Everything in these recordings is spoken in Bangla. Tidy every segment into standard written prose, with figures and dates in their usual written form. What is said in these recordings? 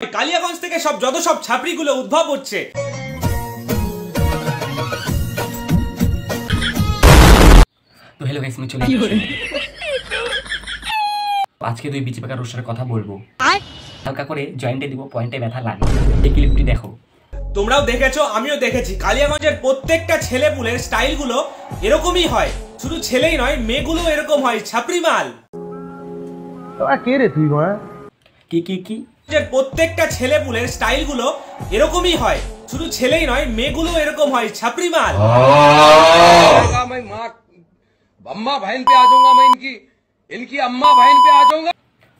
কালিয়াগঞ্জ থেকে যত সব ছাপড়িগুলো উদ্ভব হচ্ছে। তো হ্যালো গাইস, আমি চলে আজকে দুই বিচি পাকা রোস্টারের কথা বলবো। হালকা করে জয়েন্টে দিব, পয়েন্টে ব্যথা লাগে। এই ক্লিপটি দেখো। তোমরাও দেখেছো, আমিও দেখেছি। কালিয়াগঞ্জের প্রত্যেকটা ছেলেপুলের স্টাইলগুলো এরকমই হয়। শুধু ছেলেই নয়, মেয়েগুলো এরকম হয়, ছাপড়ি মাল। কে রে তুই মা? কি প্রত্যেকটা ছেলেপুলের স্টাইলগুলো এরকমই হয়। শুধু ছেলেই নয়, মেয়েগুলো এরকম হয়, ছাপড়ি মাল। मैं माँ अम्मा बहन पे आ जाऊंगा, मैं इनकी अम्मा बहन पे आ जाऊंगा।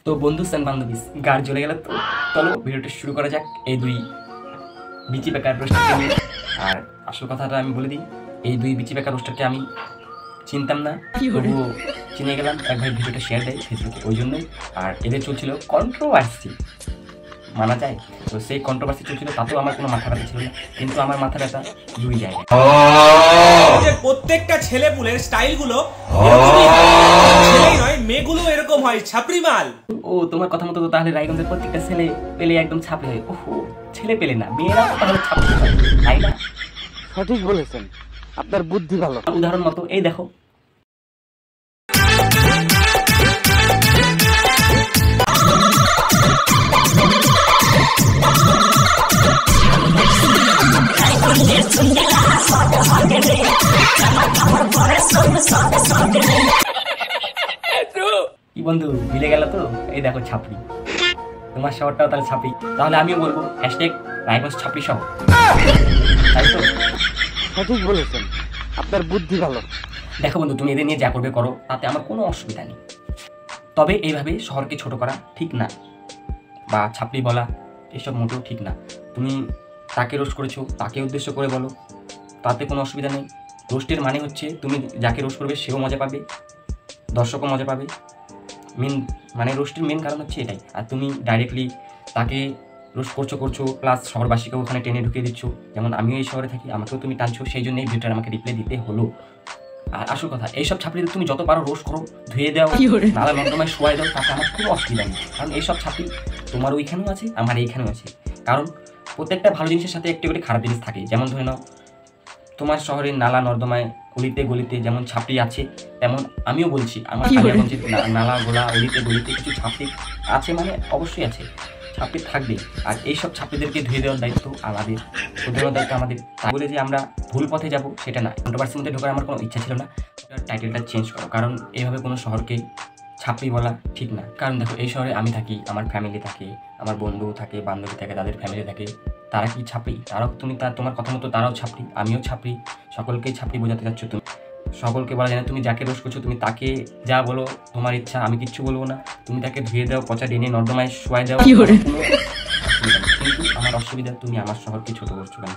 তো বন্ধু স্যান বান্ধবীস গাড় জ্বলে গেল। তো চলো ভিডিওটা শুরু করা যাক এই দুই বিচি বেকার রোস্টারকে নিয়ে। আর আসল কথাটা আমি বলে দিই, এই দুই বিচি বেকার রোস্টারকে আমি চিনতাম না, তবুও চিনে গেলাম। এক ভাই ভিডিওটা শেয়ার দেয় ফেসবুকে, ওই জন্যই। আর এদের চলছিল কন্ট্রোভার্সি, মানা যায়। তো সেই কন্ট্রোভার্সি চলছিল, তাতেও আমার কোনো মাথা ব্যথা ছিল না। কিন্তু আমার মাথা ব্যথা দুই জায়গায়। প্রত্যেকটা ছেলেপুলের স্টাইলগুলো এরকমই হয়। ছেলেই নয়, মেয়েগুলো এরকম হয়, ছাপড়ি মাল। ও তোমার কথা মতো তো তাহলে রায়গঞ্জের প্রত্যেকটা ছেলে পেলে একদম ছাপড়ি হয়। ওহো, ছেলে পেলে না, মেয়েরা তাহলে ছাপড়ি হয়, তাই না? সঠিক বলেছেন, আপনার বুদ্ধি ভালো। উদাহরণ মতো এই দেখো, কি বন্ধু মিলে গেল তো? এই দেখো ছাপড়ি, তোমার শহরটাও তাহলে ছাপড়ি। তাহলে আমিও বলবো হ্যাশট্যাগ রায়গঞ্জ ছাপড়ি শহর, তাই তো? সঠিক বলেছেন, আপনার বুদ্ধি ভালো। দেখো বন্ধু, তুমি এদের নিয়ে যা করবে করো, তাতে আমার কোনো অসুবিধা নেই। তবে এইভাবে শহরকে ছোট করা ঠিক না, বা ছাপড়ি বলা এসব মোটেও ঠিক না। তুমি তাকে রোস্ট করেছো, তাকে উদ্দেশ্য করে বলো, তাতে কোনো অসুবিধা নেই। রোস্টের মানে হচ্ছে তুমি যাকে রোস্ট করবে সেও মজা পাবে, দর্শকও মজা পাবে। মানে রোস্টের মেন কারণ হচ্ছে এটাই। আর তুমি ডাইরেক্টলি তাকে রোস্ট করছো প্লাস শহরবাসীকেও ওখানে টেনে ঢুকিয়ে দিচ্ছ। যেমন আমিও এই শহরে থাকি, আমাকেও তুমি টানছো, সেই জন্য এই ভিডিওটা আমাকে রিপ্লাই দিতে হলো। আর আসল কথা, এইসব ছাপড়িদের তুমি যত পারো রোস্ট করো, ধুয়ে দাও, নালা নর্দমায় শোয়াই দাও, তাতে আমার কোনো অসুবিধা নেই। কারণ এইসব ছাপড়ি তোমার ওইখানেও আছে, আমার এইখানেও আছে। কারণ প্রত্যেকটা ভালো জিনিসের সাথে একটি করে খারাপ জিনিস থাকে। যেমন ধরে নাও, তোমার শহরের নালা নর্দমায় অলিতে গলিতে যেমন ছাপড়ি আছে, তেমন আমিও বলছি আমার কালিয়াগঞ্জের নালা গোলা অলিতে গলিতে কিছু ছাপড়ি আছে, মানে অবশ্যই আছে, ছাপড়ি থাকবে। আর এইসব ছাপড়িদেরকে ধুয়ে দেওয়ার দায়িত্ব আমাদের, শোধরানোর দায়িত্ব আমাদের। তাই বলে যে আমরা ভুল পথে যাব সেটা না। কন্ট্রোভার্সির মধ্যে ঢোকার আমার কোনো ইচ্ছা ছিল না। টাইটেলটা চেঞ্জ করো, কারণ এইভাবে কোনো শহরকে ছাপড়ি বলা ঠিক না। কারণ দেখো, এই শহরে আমি থাকি, আমার ফ্যামিলি থাকে, আমার বন্ধু থাকে, বান্ধবী থাকে, তাদের ফ্যামিলি থাকে। তারা কি ছাপড়ি? তারাও তোমার কথা মতো তারাও ছাপড়ি, আমিও ছাপড়ি। সকলকেই ছাপড়ি বোঝাতে যাচ্ছ তুমি। সকলকে বলা যায় না। তুমি যাকে রোস্ট করছো, তুমি তাকে যা বলো তোমার ইচ্ছা, আমি কিচ্ছু বলবো না। তুমি তাকে ধুয়ে দাও, পচা ডেনে নর্দমায় শোয়াই দাও, কিন্তু আমার অসুবিধা তুমি আমার শহরকে ছোট করছো কেন?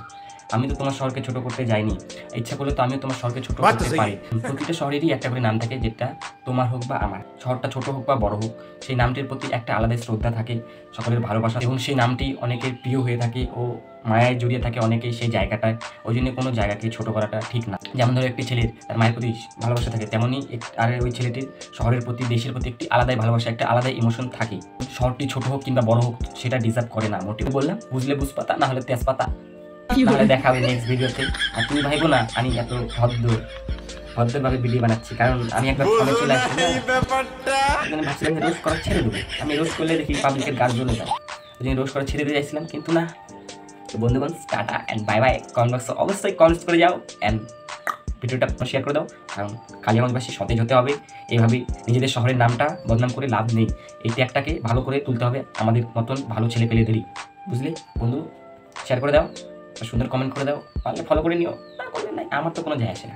আমি তো তোমার শহরকে ছোট করতে যাইনি। ইচ্ছা করলে তো আমিও তোমার শহরকে ছোট করতে পারি। প্রতিটা শহরেরই একটা করে নাম থাকে, যেটা তোমার হোক বা আমার। শহরটা ছোট হোক বা বড় হোক, সেই নামটির প্রতি একটা আলাদা শ্রদ্ধা থাকে, সকলের ভালোবাসা, এবং সেই নামটি অনেকের প্রিয় হয়ে থাকে ও মায়ায় জড়িয়ে থাকে অনেকেই সেই জায়গাটায়। ওই জন্য কোনো জায়গাকে ছোট করাটা ঠিক না। যেমন ধরো, একটি ছেলের তার মায়ের প্রতি ভালোবাসা থাকে, তেমনই আর ওই ছেলেটির শহরের প্রতি, দেশের প্রতি একটি আলাদাই ভালোবাসা, একটা আলাদাই ইমোশন থাকে। শহরটি ছোট হোক কিংবা বড় হোক, সেটা ডিজার্ভ করে না। মোটিভ বললাম, বুঝলে বুঝপাতা, না হলে তেজপাতা। তাহলে দেখা হবে নেক্সট ভিডিওতে। আর তুমি ভাইবো না আমি এত ভদ্রভাবে ভিডিও বানাচ্ছি, কারণ আমি একবার ফোনে চলে আসছি না, ভাবছিলাম রোস্ট করা ছেড়ে দেবো। আমি রোস্ট করলে দেখি পাবলিকের গাছ জ্বলে যায়, ওই জন্য রোস্ট করা ছেড়ে দিয়ে যাচ্ছিলাম, কিন্তু না। তো বন্ধুগণ, tata and bye bye. Comment বক্সে অবশ্যই কমেন্টস করে যাও অ্যান্ড ভিডিওটা শেয়ার করে দাও। কারণ কালিয়াগঞ্জবাসী সতেজ হতে হবে। এইভাবে নিজেদের শহরের নামটা বদনাম করে লাভ নেই। এই ট্যাগটাকে ভালো করে তুলতে হবে আমাদের মতন ভালো ছেলে পেলেদেরই। বুঝলে বন্ধু? শেয়ার করে দাও, সুন্দর কমেন্ট করে দাও, পারলে ফলো করে নিও, না করলে নাই, আমার তো কোনো যায় আসে না।